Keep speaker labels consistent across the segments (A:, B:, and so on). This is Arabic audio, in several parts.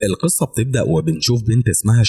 A: القصة بتبدأ وبنشوف بنت اسمها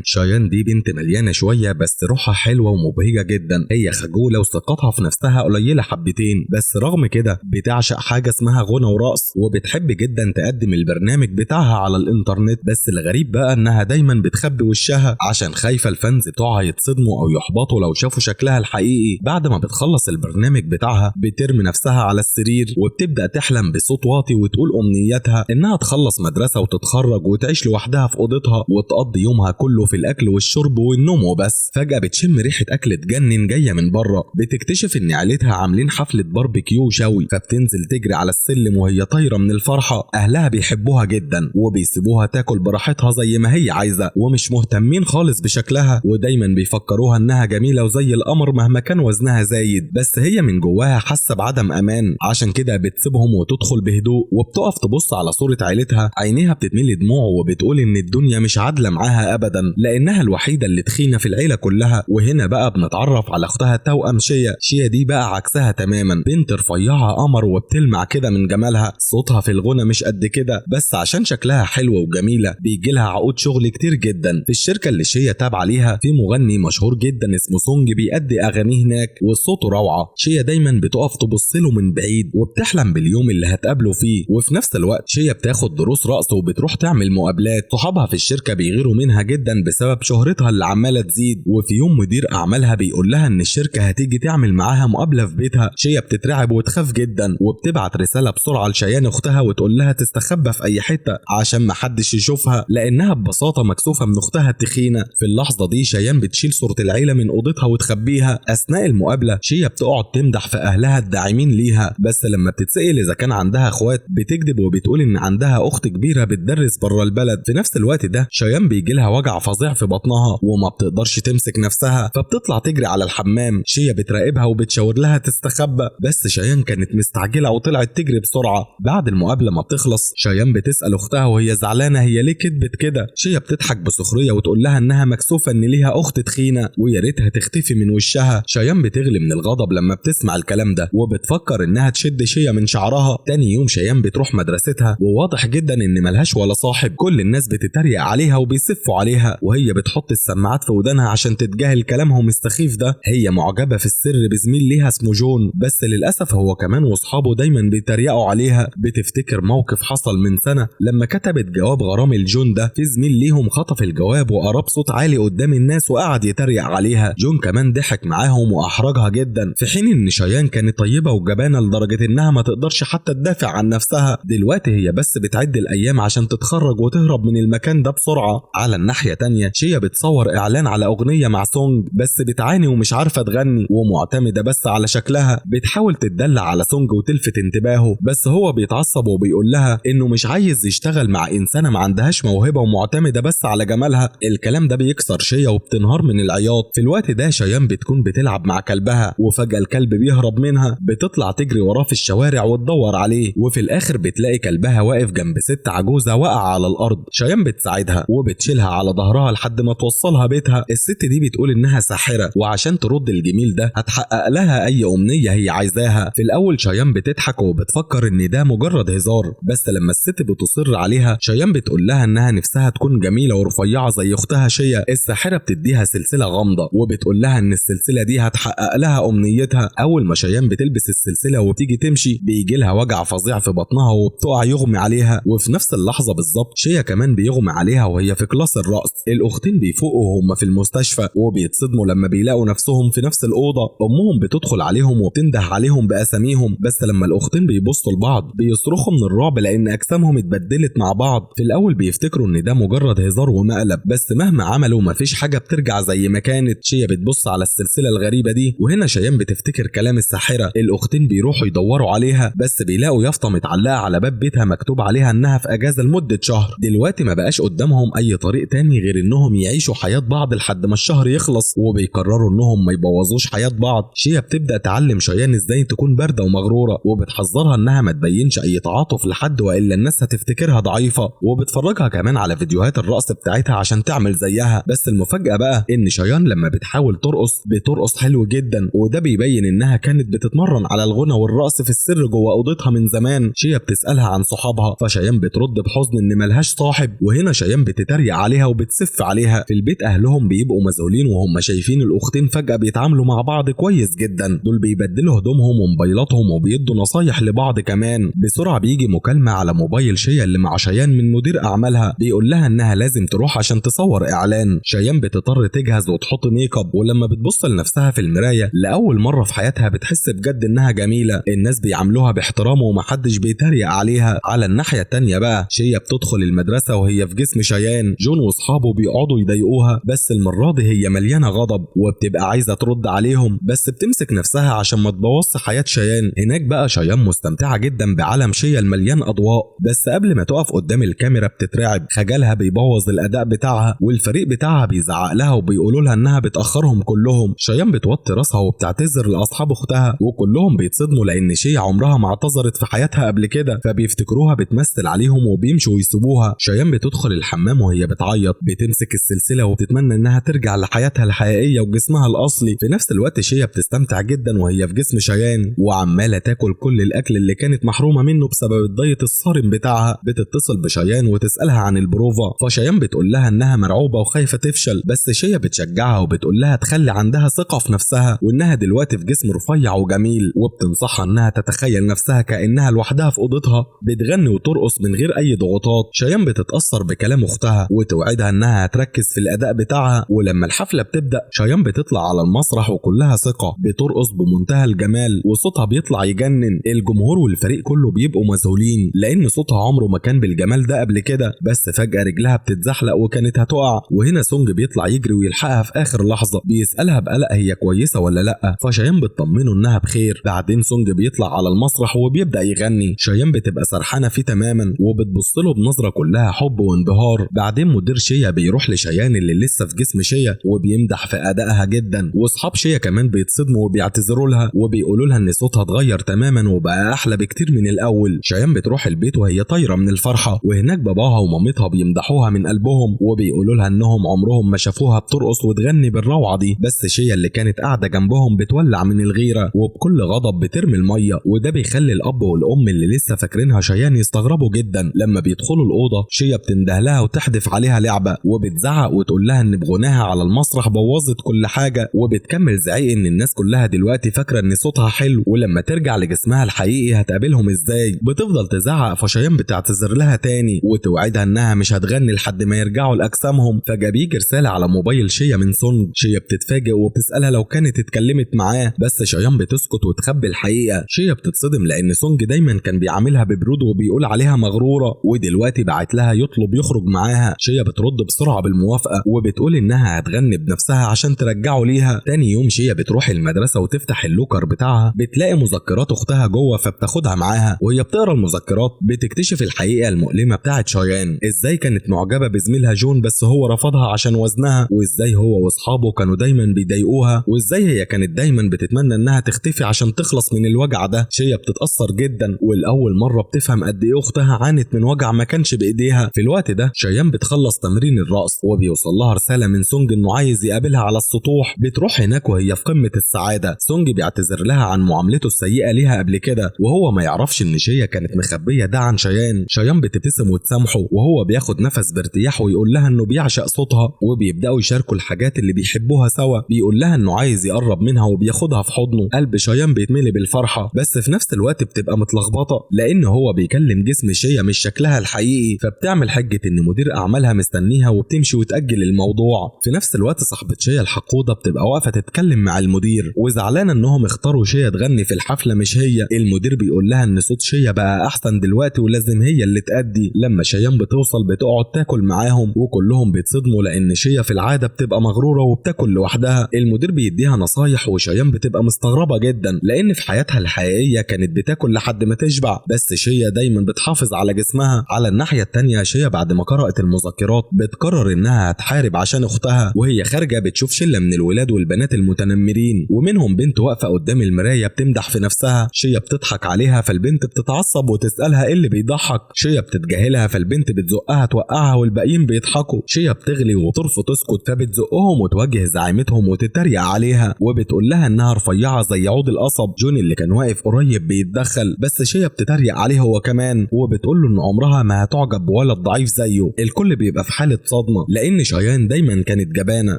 A: شيان دي بنت مليانة شوية بس روحها حلوة ومبهجة جدا. هي خجولة وثقتها في نفسها قليلة حبتين، بس رغم كده بتعشق حاجة اسمها غنى ورقص وبتحب جدا تقدم البرنامج بتاعها على الانترنت. بس الغريب بقى انها دايما بتخبي وشها عشان خايفة الفانز بتوعها يتصدموا او يحبطوا لو شافوا شكلها الحقيقي. بعد ما بتخلص البرنامج بتاعها بترمي نفسها على السرير وبتبدأ تحلم بصوت واطي وتقول أمنياتها انها تخلص مدرسة وتتخرج وتعيش لوحدها في اوضتها وتقضي يومها كله في الاكل والشرب والنوم وبس. فجأة بتشم ريحة اكل تجنن جاية من بره، بتكتشف ان عيلتها عاملين حفلة باربيكيو وشوي، فبتنزل تجري على السلم وهي طايرة من الفرحة. اهلها بيحبوها جدا وبيسيبوها تاكل براحتها زي ما هي عايزة ومش مهتمين خالص بشكلها، ودايما بيفكروها انها جميلة وزي القمر مهما كان وزنها زايد. بس هي من جواها حاسة بعدم امان، عشان كده بتسيبهم وتدخل بهدوء وبتقف تبص على صورة عيلتها. عينيها بتتملي دموع وبتقول ان الدنيا مش عادلة معاها ابدا لانها الوحيدة اللي تخينة في العيلة كلها. وهنا بقى بنتعرف على اختها التوأم شيا دي بقى عكسها تماما، بنت رفيعة قمر وبتلمع كده من جمالها. صوتها في الغنى مش قد كده، بس عشان شكلها حلو وجميلة بيجي لها عقود شغل كتير جدا في الشركة اللي شيا تابعة ليها. في مغني مشهور جدا اسمه سونج بيأدي اغانيه هناك وصوته روعة. شيا دايما بتقف تبص له من بعيد وبتحلم باليوم اللي هتقابله فيه. وفي نفس الوقت شيا بتاخد دروس رقص وبتروح تعمل مقابلات. صحابها في الشركة بيغيروا منها جدا بسبب شهرتها اللي عمالة تزيد. وفي يوم مدير اعمالها بيقول لها ان الشركة هتيجي تعمل معاها مقابلة في بيتها. شيا بتترعب وتخاف جدا وبتبعت رسالة بسرعة لشيان اختها وتقول لها تستخبى في اي حتة عشان محدش يشوفها، لانها ببساطة مكسوفة من اختها التخينة. في اللحظة دي شيان بتشيل صورة العيلة من اوضتها وتخبيها. اثناء المقابلة شيا بتقعد تمدح في اهلها الداعمين ليها، بس لما بتتسأل اذا كان عندها اخوات بتكذب وبتقول ان عندها اخت كبيرة بتدرس بره البلد. في نفس الوقت ده شيان بيجي لها وجع فظيع في بطنها وما بتقدرش تمسك نفسها، فبتطلع تجري على الحمام. شيا بتراقبها وبتشاور لها تستخبى، بس شيان كانت مستعجلة وطلعت تجري بسرعة. بعد المقابلة ما بتخلص شيان بتسأل اختها وهي زعلانة هي ليه كدبت كده. شيا بتضحك بسخرية وتقول لها انها مكسوفة ان ليها اخت تخينة ويا ريتها تختفي من وشها. شيان بتغلي من الغضب لما بتسمع الكلام ده وبتفكر انها تشد شيا من شعرها. تاني يوم شيان بتروح مدرستها وواضح جدا ان ملهاش ولا صاحب، كل الناس بتتريق عليها وبيسفوا عليها وهي بتحط السماعات في ودانها عشان تتجاهل كلامهم السخيف ده. هي معجبة في السر بزميل ليها اسمه جون، بس للأسف هو كمان واصحابه دايما بيتريقوا عليها. بتفتكر موقف حصل من سنة لما كتبت جواب غرامي لجون ده، في زميل ليهم خطف الجواب وقرا بصوت عالي قدام الناس وقعد يتريق عليها. جون كمان ضحك معاهم واحرجها جدا، في حين ان شيان كانت طيبة وجبانة لدرجة انها ما تقدرش حتى تدافع عن نفسها. دلوقتي هي بس بتعد الايام عشان تتخرج وتهرب من المكان ده بسرعة. على الناحية تانية شيا بتصور اعلان على اغنية مع سونج، بس بتعاني ومش عارفة تغني ومعتمدة بس على شكلها. بتحاول تدلع على سونج وتلفت انتباهه، بس هو بيتعصب وبيقول لها انه مش عايز يشتغل مع انسانة ما عندهاش موهبة ومعتمدة بس على جمالها. الكلام ده بيكسر شيا وبتنهار من العياط. في الوقت ده شيان بتكون بتلعب مع كلبها وفجأة الكلب بيهرب منها. بتطلع تجري وراه في الشوارع وتدور عليه، وفي الاخر بتلاقي كلبها واقف جنب ست عجوزة واقعة على الارض. شيان بتساعدها وبتشيلها على ظهرها لحد ما توصلها بيتها. الست دي بتقول انها ساحرة وعشان ترد الجميل ده هتحقق لها اي امنية هي عايزاها. في الاول شيان بتضحك وبتفكر ان ده مجرد هزار، بس لما الست بتصر عليها شيان بتقول لها انها نفسها تكون جميلة ورفيعة زي اختها شيا. الساحرة بتديها سلسلة غامضة وبتقول لها ان السلسلة دي هتحقق لها امنيتها. اول ما شيان بتلبس السلسلة وتيجي تمشي بيجي لها وجع فظيع في بطنها وبتقع يغمي عليها. وفي نفس اللحظة بالظبط شيا كمان بيغمي عليها وهي في كلاس الرقص. الاختين بيفوقوا وهم في المستشفى وبيتصدموا لما بيلاقوا نفسهم في نفس الأوضة. امهم بتدخل عليهم وبتنده عليهم باساميهم، بس لما الاختين بيبصوا لبعض بيصرخوا من الرعب لان اجسامهم اتبدلت مع بعض. في الاول بيفتكروا ان ده مجرد هزار ومقلب، بس مهما عملوا مفيش حاجة بترجع زي ما كانت. شيا بتبص على السلسلة الغريبة دي وهنا شيان بتفتكر كلام الساحرة. الاختين بيروحوا يدوروا عليها بس بيلاقوا يافطة متعلقة على باب بيتها مكتوب عليها انها في اجازة لمدة شهر. دلوقتي ما بقاش قدامهم اي طريق تاني غير انهم يعيشوا حياة بعض لحد ما الشهر يخلص، وبيقرروا انهم ما يبوظوش حياة بعض. شيا بتبدأ تعلم شيان ازاي تكون باردة ومغرورة وبتحذرها انها ما تبينش اي تعاطف لحد والا الناس هتفتكرها ضعيفة، وبتفرجها كمان على فيديوهات الرقص بتاعتها عشان تعمل زيها. بس المفاجأة بقى ان شيان لما بتحاول بترقص حلو جدا، وده بيبين انها كانت بتتمرن على الغنى والرقص في السر جوه اوضتها من زمان. شيا بتسألها عن صحابها فشيان بترد بحزن ان ملهاش ملهاش صاحب. وهنا شيان بتتريق عليها وبتسف عليها. في البيت اهلهم بيبقوا مذهولين وهم شايفين الاختين فجأة بيتعاملوا مع بعض كويس جدا. دول بيبدلوا هدومهم وموبايلاتهم وبيدوا نصايح لبعض كمان. بسرعة بيجي مكالمة على موبايل شيا اللي مع شيان من مدير اعمالها، بيقول لها انها لازم تروح عشان تصور اعلان. شيان بتضطر تجهز وتحط ميك اب، ولما بتبص لنفسها في المراية لاول مرة في حياتها بتحس بجد انها جميلة. الناس بيعاملوها باحترام ومحدش بيتريق عليها. على الناحية التانية بقى شيا بتدخل المدرسة وهي في جسم شيان. جون واصحابه بيقعدوا يضايقوها، بس المرة دي هي مليانة غضب وبتبقى عايزة ترد عليهم، بس بتمسك نفسها عشان ما تبوظش حياة شيان. هناك بقى شيان مستمتعة جدا بعالم شيا المليان اضواء، بس قبل ما تقف قدام الكاميرا بتترعب. خجلها بيبوظ الاداء بتاعها، والفريق بتاعها بيزعق لها وبيقولوا لها انها بتأخرهم كلهم. شيان بتوطي راسها وبتعتذر لاصحاب اختها، وكلهم بيتصدموا لان شيا عمرها ما اعتذرت في حياتها قبل كده، فبيفتكروها بتمثل عليهم وبيمشوا ويسيبوها. شيان بتدخل الحمام وهي بتعيط، بتمسك السلسلة وبتتمنى انها ترجع لحياتها الحقيقية وجسمها الاصلي. في نفس الوقت شيا بتستمتع جدا وهي في جسم شيان، وعمالة تاكل كل الاكل اللي كانت محرومة منه بسبب الدايت الصارم بتاعها. بتتصل بشيان وتسألها عن البروفا، فشيان بتقول لها انها مرعوبة وخايفة تفشل، بس شيا بتشجعها وبتقول لها تخلي عندها ثقة في نفسها وانها دلوقتي في جسم رفيع وجميل، وبتنصحها انها تتخيل نفسها كأنها لوحدها في اوضتها بتغني وترقص من غير اي ضغوطات. شيان بتتأثر بكلام اختها وتوعدها انها هتركز في الاداء بتاعها. ولما الحفلة بتبدأ شيان بتطلع على المسرح وكلها ثقة، بترقص بمنتهى الجمال وصوتها بيطلع يجنن. الجمهور والفريق كله بيبقوا مذهولين لان صوتها عمره ما كان بالجمال ده قبل كده، بس فجأة رجلها بتتزحلق وكانت هتقع. وهنا سونج بيطلع يجري ويلحقها في اخر لحظة، بيسألها بقلق هي كويسة ولا لا، فشيان بتطمنه انها بخير. بعدين سونج بيطلع على المسرح وبيبدأ يغني. شيان بتبقى سرحانة فيه تماما وبتبص له بنظرة كلها حب وانبهار. بعدين مدير شيا بيروح لشيان اللي لسه في جسم شيا وبيمدح في ادائها جدا، واصحاب شيا كمان بيتصدموا وبيعتذروا لها وبيقولوا لها ان صوتها اتغير تماما وبقى احلى بكتير من الاول. شيان بتروح البيت وهي طايره من الفرحه، وهناك باباها ومامتها بيمدحوها من قلبهم وبيقولوا لها انهم عمرهم ما شافوها بترقص وتغني بالروعه دي. بس شيا اللي كانت قاعده جنبهم بتولع من الغيره وبكل غضب بترمي الميه، وده بيخلي الاب والام اللي لسه فاكرينها شيان يستغربوا جدا. لما بيدخلوا الاوضه شيا بتنده لها وتحدف عليها لعبه وبتزعق وتقول لها ان بغناها على المسرح بوظت كل حاجه، وبتكمل زعيق ان الناس كلها دلوقتي فاكره ان صوتها حلو ولما ترجع لجسمها الحقيقي هتقابلهم ازاي. بتفضل تزعق، فشيان بتعتذر لها تاني وتوعدها انها مش هتغني لحد ما يرجعوا لاجسامهم. فجأة بيجي رساله على موبايل شيا من سونج. شيا بتتفاجئ وبتسالها لو كانت اتكلمت معاه، بس شيان بتسكت وتخبي الحقيقه. شيا بتتصدم لان سونج دايما كان بيعاملها ببرود وبيقول عليها مغروره، ودلوقتي بعت لها يطلب يخرج معاها. شيا بترد بسرعه بالموافقه وبتقول انها هتغني بنفسها عشان ترجعه ليها. تاني يوم شيا بتروح المدرسه وتفتح اللوكر بتاعها، بتلاقي مذكرات اختها جوه فبتاخدها معاها. وهي بتقرا المذكرات بتكتشف الحقيقه المؤلمه بتاعت شيان، ازاي كانت معجبه بزميلها جون بس هو رفضها عشان وزنها، وازاي هو واصحابه كانوا دايما بيضايقوها، وازاي هي كانت دايما بتتمنى انها تختفي عشان تخلص من الوجع ده. شيا بتتاثر جدا والاول مره بتفهم قد ايه اختها عانت من وجع ما كانش بايديها. في الوقت ده شيان بتخلص تمرين الرقص وبيوصل لها رساله من سونج انه عايز يقابلها على السطوح. بتروح هناك وهي في قمه السعاده. سونج بيعتذر لها عن معاملته السيئه ليها قبل كده، وهو ما يعرفش ان شيا كانت مخبيه ده عن شيان. شيان بتبتسم وتسامحه وهو بياخد نفس بارتياح ويقول لها انه بيعشق صوتها، وبيبداوا يشاركوا الحاجات اللي بيحبوها سوا. بيقول لها انه عايز يقرب منها وبياخدها في حضنه. قلب شيان بيتملي بالفرحه، بس في نفس الوقت بتبقى متلخبطه لان هو بيكلم جسم شيا مش شكلها الحقيقي، فبتعمل حجه ان مدير اعمالها مستنيها وبتمشي وتاجل الموضوع. في نفس الوقت صاحبه شيا الحقوده بتبقى واقفه تتكلم مع المدير وزعلانه انهم اختاروا شيا تغني في الحفله مش هي. المدير بيقول لها ان صوت شيا بقى احسن دلوقتي ولازم هي اللي تأدي. لما شيان بتوصل بتقعد تاكل معاهم وكلهم بيتصدموا لان شيا في العاده بتبقى مغروره وبتاكل لوحدها. المدير بيديها نصايح وشيان بتبقى مستغربه جدا لان في حياتها الحقيقيه كانت بتاكل لحد ما تشبع، بس شيا دايما بتحافظ على جسمها. على الناحيه التانيه شيا بعد ما قرأت المذكرات بتقرر انها هتحارب عشان اختها، وهي خارجه بتشوف شله من الولاد والبنات المتنمرين ومنهم بنت واقفه قدام المرايه بتمدح في نفسها. شيا بتضحك عليها فالبنت بتتعصب وتسالها ايه اللي بيضحك. شيا بتتجاهلها فالبنت بتزقها توقعها والباقيين بيضحكوا. شيا بتغلي وترفض تسكت فبتزقهم وتواجه زعيمتهم وتتريق عليها وبتقول لها انها رفيعه زي عود القصب. جون اللي كان واقف قريب بيتدخل بس شيا بتتريق عليه هو كمان وبتقول له ان عمرها ما هتعجب معجب بولد ضعيف زيه. الكل بيبقى في حالة صدمة لأن شيان دايما كانت جبانة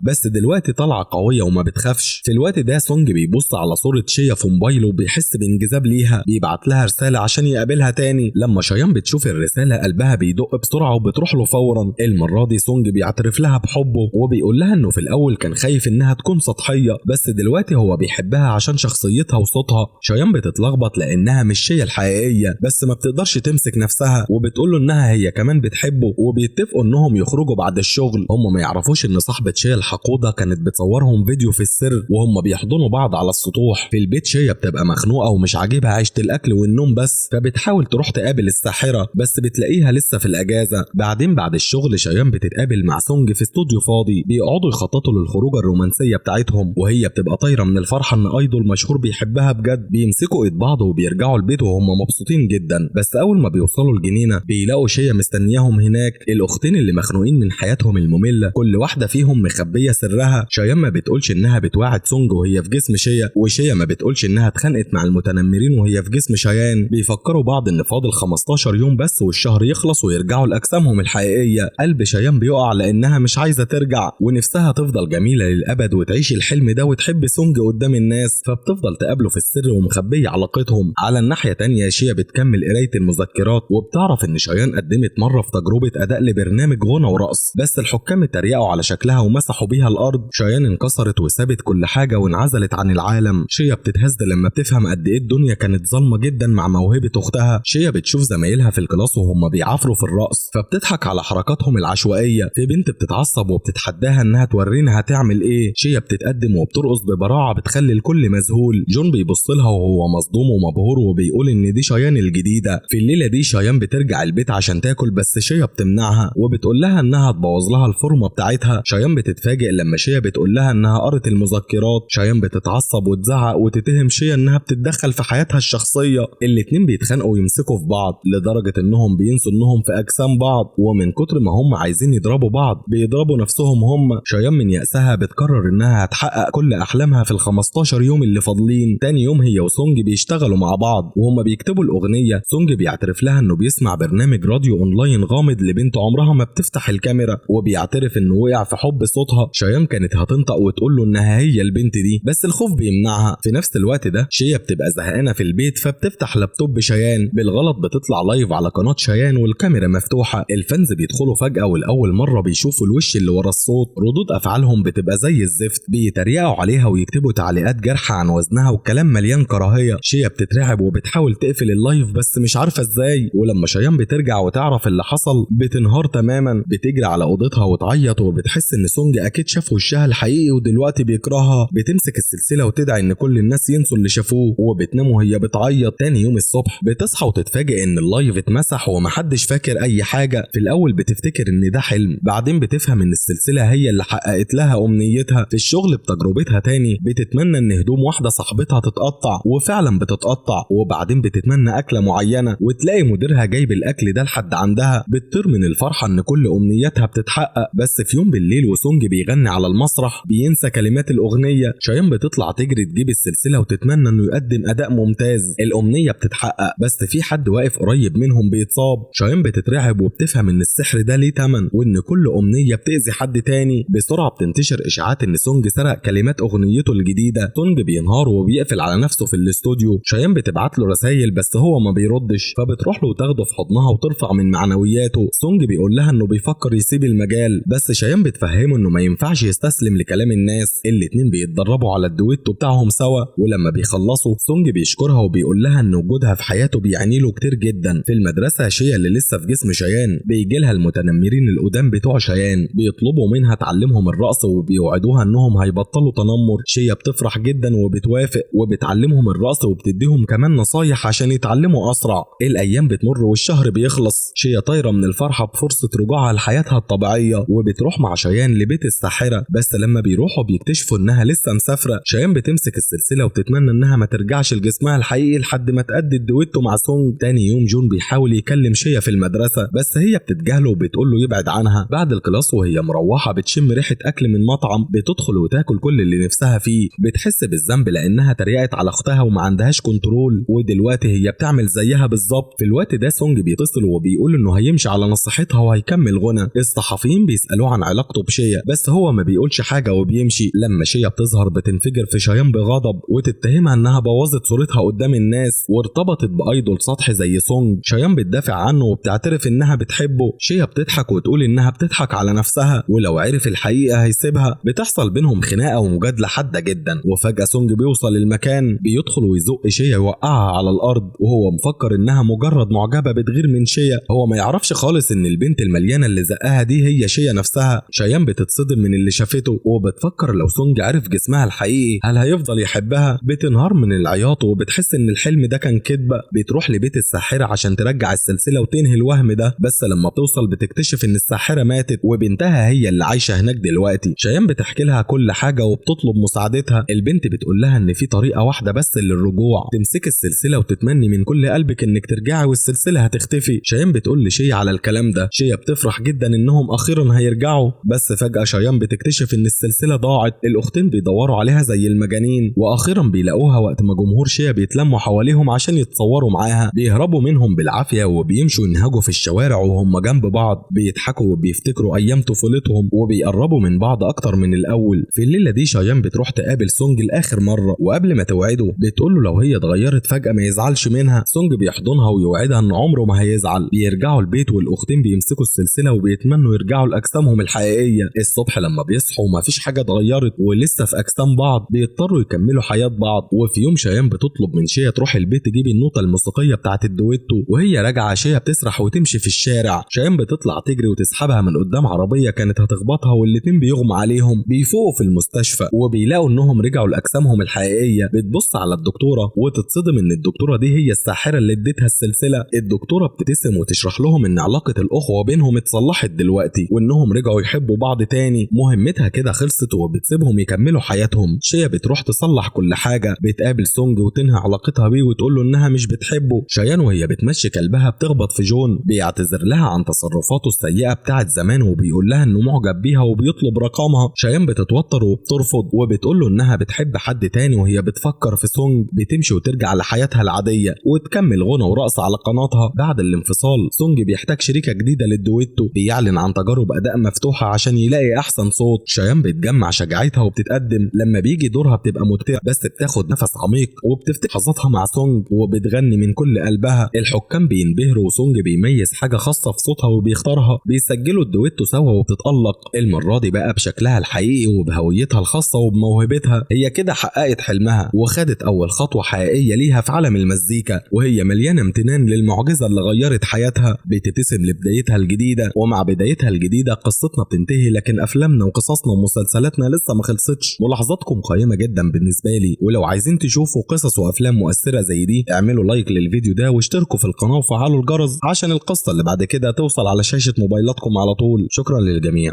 A: بس دلوقتي طالعة قوية وما بتخافش. في الوقت ده سونج بيبص على صورة شيا في موبايله وبيحس بانجذاب ليها، بيبعت لها رسالة عشان يقابلها تاني. لما شيان بتشوف الرسالة قلبها بيدق بسرعة وبتروح له فورا. المرة دي سونج بيعترف لها بحبه وبيقول لها انه في الاول كان خايف انها تكون سطحية بس دلوقتي هو بيحبها عشان شخصيتها وصوتها. شيان بتتلخبط لانها مش شيا الحقيقية بس ما بتقدرش تمسك نفسها وبتقول له انها هي كمان بتحبه، وبيتفقوا انهم يخرجوا بعد الشغل. هم ما يعرفوش ان صاحبة شيا الحقودة كانت بتصورهم فيديو في السر وهم بيحضنوا بعض على السطوح. في البيت شيا بتبقى مخنوقة ومش عاجبها عيشة الاكل والنوم بس، فبتحاول تروح تقابل الساحرة بس بتلاقيها لسه في الاجازة. بعدين بعد الشغل شيان بتتقابل مع سونج في استوديو فاضي، بيقعدوا يخططوا للخروجة الرومانسية بتاعتهم وهي بتبقى طايرة من الفرحة ان ايدول مشهور بيحبها بجد. بيمسكوا ايد بعض وبيرجعوا البيت وهم مبسوطين جدا، بس اول ما بيوصلوا الجنينة بيلاقوا شيا مستنياهم هناك. الاختين اللي مخنوقين من حياتهم المملة كل واحدة فيهم مخبية سرها. شيان ما بتقولش انها بتواعد سونج وهي في جسم شيا، وشيا ما بتقولش انها اتخانقت مع المتنمرين وهي في جسم شيان. بيفكروا بعض ان فاضل 15 يوم بس والشهر يخلص ويرجعوا لاجسامهم الحقيقية. قلب شيان بيقع لانها مش عايزة ترجع ونفسها تفضل جميلة للابد وتعيش الحلم ده وتحب سونج قدام الناس، فبتفضل تقابله في السر ومخبية علاقتهم. على الناحية تانية شيا بتكمل قراية المذكرات وبتعرف ان شيان قدمت مرة في تجربة اداء لبرنامج غنى ورقص بس الحكام اتريقوا على شكلها ومسحوا بيها الارض. شيان انكسرت وسابت كل حاجة وانعزلت عن العالم. شيا بتتهز لما بتفهم قد ايه الدنيا كانت ظالمة جدا مع موهبة اختها. شيا بتشوف زمايلها في الكلاس وهم بيعافروا في الرقص فبتضحك على حركاتهم العشوائية. في بنت بتتعصب وبتتحداها انها تورينا هتعمل ايه. شيا بتتقدم وبترقص ببراعة بتخلي الكل مذهول. جون بيبص لها وهو مصدوم ومبهور وبيقول ان دي شيان الجديدة. في الليلة دي شيان بترجع البيت عشان تاكل بس شيا بتمنعها وبتقول لها انها تبوظ لها الفورمة بتاعتها. شيان بتتفاجئ لما شيا بتقول لها انها قرت المذكرات. شيان بتتعصب وتزعق وتتهم شيا انها بتتدخل في حياتها الشخصية. الاتنين بيتخانقوا ويمسكوا في بعض لدرجة انهم بينسوا انهم في اجسام بعض، ومن كتر ما هم عايزين يضربوا بعض بيضربوا نفسهم هم. شيان من يأسها بتقرر انها هتحقق كل احلامها في ال15 يوم اللي فاضلين. تاني يوم هي وسونج بيشتغلوا مع بعض وهم بيكتبوا الاغنية. سونج بيعترف لها انه بيسمع برنامج راديو اونلاين غامض لبنت عمرها ما بتفتح الكاميرا وبيعترف انه وقع في حب صوتها. شيان كانت هتنطق وتقول له انها هي البنت دي بس الخوف بيمنعها. في نفس الوقت ده شيا بتبقى زهقانة في البيت فبتفتح لابتوب شيان. بالغلط بتطلع لايف على قناة شيان والكاميرا مفتوحة. الفانز بيدخلوا فجأة والأول مرة بيشوفوا الوش اللي ورا الصوت. ردود أفعالهم بتبقى زي الزفت، بيتريقوا عليها ويكتبوا تعليقات جارحة عن وزنها وكلام مليان كراهية. شيا بتترعب وبتحاول تقفل اللايف بس مش عارفة ازاي. ولما شيان بترجع وتعرف اللي حصل بتنهار تماما، بتجري على أوضتها وتعيط وبتحس إن سونج أكيد شاف وشها الحقيقي ودلوقتي بيكرهها. بتمسك السلسلة وتدعي إن كل الناس ينسوا اللي شافوه وبتنام وهي بتعيط. تاني يوم الصبح بتصحى وتتفاجئ إن اللايف اتمسح ومحدش فاكر أي حاجة. في الأول بتفتكر إن ده حلم، بعدين بتفهم إن السلسلة هي اللي حققت لها أمنيتها. في الشغل بتجربتها تاني بتتمنى إن هدوم واحدة صاحبتها تتقطع وفعلا بتتقطع، وبعدين بتتمنى أكلة معينة وتلاقي مديرها جايب الأكل ده لحد عندها. بتطير من الفرحة إن كل أمنياتها بتتحقق. بس في يوم بالليل وسونج بيغني على المسرح بينسى كلمات الأغنية. شيان بتطلع تجري تجيب السلسلة وتتمنى إنه يقدم أداء ممتاز. الأمنية بتتحقق بس في حد واقف قريب منهم بيتصاب. شيان بتترعب وبتفهم إن السحر ده ليه تمن وإن كل أمنية بتأذي حد تاني. بسرعة بتنتشر إشاعات إن سونج سرق كلمات أغنيته الجديدة. سونج بينهار وبيقفل على نفسه في الاستوديو. شيان بتبعت له رسايل بس هو ما بيردش فبتروح له وتاخده في حضنها وترفع من معنوياته. سونج بيقول لها إنه بيفكر يسيب المجال بس شيان بتفهمه إنه ما ينفعش يستسلم لكلام الناس. الاتنين بيتدربوا على الدويتو بتاعهم سوا ولما بيخلصوا سونج بيشكرها وبيقول لها إن وجودها في حياته بيعني له كتير جدا. في المدرسة شيا اللي لسه في جسم شيان بيجي لها المتنمرين القدام بتوع شيان بيطلبوا منها تعلمهم الرقص وبيوعدوها انهم هيبطلوا تنمر. شيا بتفرح جدا وبتوافق وبتعلمهم الرقص وبتديهم كمان نصايح عشان يتعلموا اسرع. الايام بتمر والشهر بيخلص. شيا طايره من الفرحه بفرصه رجوعها لحياتها الطبيعيه وبتروح مع شيان لبيت الساحره. بس لما بيروحوا بيكتشفوا انها لسه مسافره. شيان بتمسك السلسله وتتمنى انها ما ترجعش لجسمها الحقيقي لحد ما تأدي الدويتو مع سونج. تاني يوم جون بيحاول يكلم شيا في المدرسه بس هي بتتجاهله وبتقول له يبعد عنها. بعد الكلاس وهي مروحه بتشم ريحه اكل من مطعم بتدخل وتاكل كل اللي نفسها فيه. بتحس بالذنب لانها تريقت على اختها وما عندهاش كنترول ودلوقتي هي بتعمل زيها بالظبط. في الوقت ده سونج بيتصل وبيقول بيقول انه هيمشي على نصيحتها وهيكمل غنى. الصحفيين بيسألوه عن علاقته بشيا بس هو ما بيقولش حاجة وبيمشي. لما شيا بتظهر بتنفجر في شيان بغضب وتتهمها انها بوظت صورتها قدام الناس وارتبطت بايدول سطحي زي سونج. شيان بتدافع عنه وبتعترف انها بتحبه. شيا بتضحك وتقول انها بتضحك على نفسها ولو عرف الحقيقة هيسيبها. بتحصل بينهم خناقة ومجادلة حادة جدا وفجأة سونج بيوصل المكان، بيدخل ويزق شيا يوقعها على الارض وهو مفكر انها مجرد معجبة بتغير من شيا. هو ما يعرفش خالص ان البنت المليانة اللي زقها دي هي شيا نفسها. شيان بتتصدم من اللي شافته وبتفكر لو سونج عرف جسمها الحقيقي هل هيفضل يحبها. بتنهار من العياط وبتحس ان الحلم ده كان كدبة. بتروح لبيت الساحرة عشان ترجع السلسلة وتنهي الوهم ده، بس لما بتوصل بتكتشف ان الساحرة ماتت وبنتها هي اللي عايشة هناك دلوقتي. شيان بتحكي لها كل حاجة وبتطلب مساعدتها. البنت بتقول لها ان في طريقة واحدة بس للرجوع، تمسك السلسلة وتتمني من كل قلبك انك ترجعي والسلسلة هتختفي. شيان بتقول لشيا على الكلام ده. شيا بتفرح جدا انهم اخيرا هيرجعوا، بس فجأة شيان بتكتشف ان السلسلة ضاعت. الاختين بيدوروا عليها زي المجانين واخيرا بيلاقوها وقت ما جمهور شيا بيتلموا حواليهم عشان يتصوروا معاها. بيهربوا منهم بالعافية وبيمشوا ينهجوا في الشوارع وهم جنب بعض، بيضحكوا وبيفتكروا ايام طفولتهم وبيقربوا من بعض اكتر من الاول. في الليلة دي شيان بتروح تقابل سونج لاخر مرة وقبل ما توعده بتقول له لو هي اتغيرت فجأة ما يزعلش منها. سونج بيحضنها ويوعدها ان عمره ما هيزعل. بيرجعوا البيت والاختين بيمسكوا السلسلة وبيتمنوا يرجعوا لاجسامهم الحقيقية. الصبح لما بيصحوا ومفيش حاجة اتغيرت ولسه في اجسام بعض بيضطروا يكملوا حياة بعض. وفي يوم شيان بتطلب من شيا تروح البيت تجيب النوتة الموسيقية بتاعت الدويتو وهي راجعة شيا بتسرح وتمشي في الشارع. شيان بتطلع تجري وتسحبها من قدام عربية كانت هتخبطها والاتنين بيغمى عليهم. بيفوقوا في المستشفى وبيلاقوا انهم رجعوا لاجسامهم الحقيقية. بتبص على الدكتورة وتتصدم ان الدكتورة دي هي الساحرة اللي اديتها السلسلة. الدكتورة بتبتسم وتشرح لهم ان علاقة الاخوة بينهم اتصلحت دلوقتي وانهم رجعوا يحبوا بعض تاني. مهمتها كده خلصت وبتسيبهم يكملوا حياتهم. شيا بتروح تصلح كل حاجة. بتقابل سونج وتنهي علاقتها بيه وتقول له انها مش بتحبه. شيان وهي بتمشي كلبها بتخبط في جون، بيعتذر لها عن تصرفاته السيئة بتاعت زمان وبيقول لها انه معجب بيها وبيطلب رقمها. شيان بتتوتر وبترفض وبتقول له انها بتحب حد تاني وهي بتفكر في سونج. بتمشي وترجع لحياتها العادية وتكمل غنى ورقص على قناتها. بعد الانفصال سونج بيحتاج شريكة جديدة للدويتو، بيعلن عن تجارب اداء مفتوحة عشان يلاقي احسن صوت. شيان بتجمع شجاعتها وبتتقدم. لما بيجي دورها بتبقى مبتدئة بس بتاخد نفس عميق وبتفتح لحظاتها مع سونج وبتغني من كل قلبها. الحكام بينبهروا وسونج بيميز حاجة خاصة في صوتها وبيختارها. بيسجلوا الدويتو سوا وبتتألق. المرة دي بقى بشكلها الحقيقي وبهويتها الخاصة وبموهبتها. هي كده حققت حلمها وخدت أول خطوة حقيقية ليها في عالم المزيكا وهي مليانة امتنان للمعجزة اللي غيرت حياتها. بتبتسم لبدايتها الجديدة ومع بدايتها الجديدة قصتنا بتنتهي لكن أفلامنا وقصصنا ومسلسلاتنا لسه ما خلصتش. ملاحظاتكم قيمة جدا بالنسبة لي ولو عايزين تشوفوا قصص وأفلام مؤثرة زي دي اعملوا لايك للفيديو ده واشتركوا في القناة وفعلوا الجرس عشان القصة اللي بعد كده توصل على شاشة موبايلاتكم على طول. شكرا للجميع.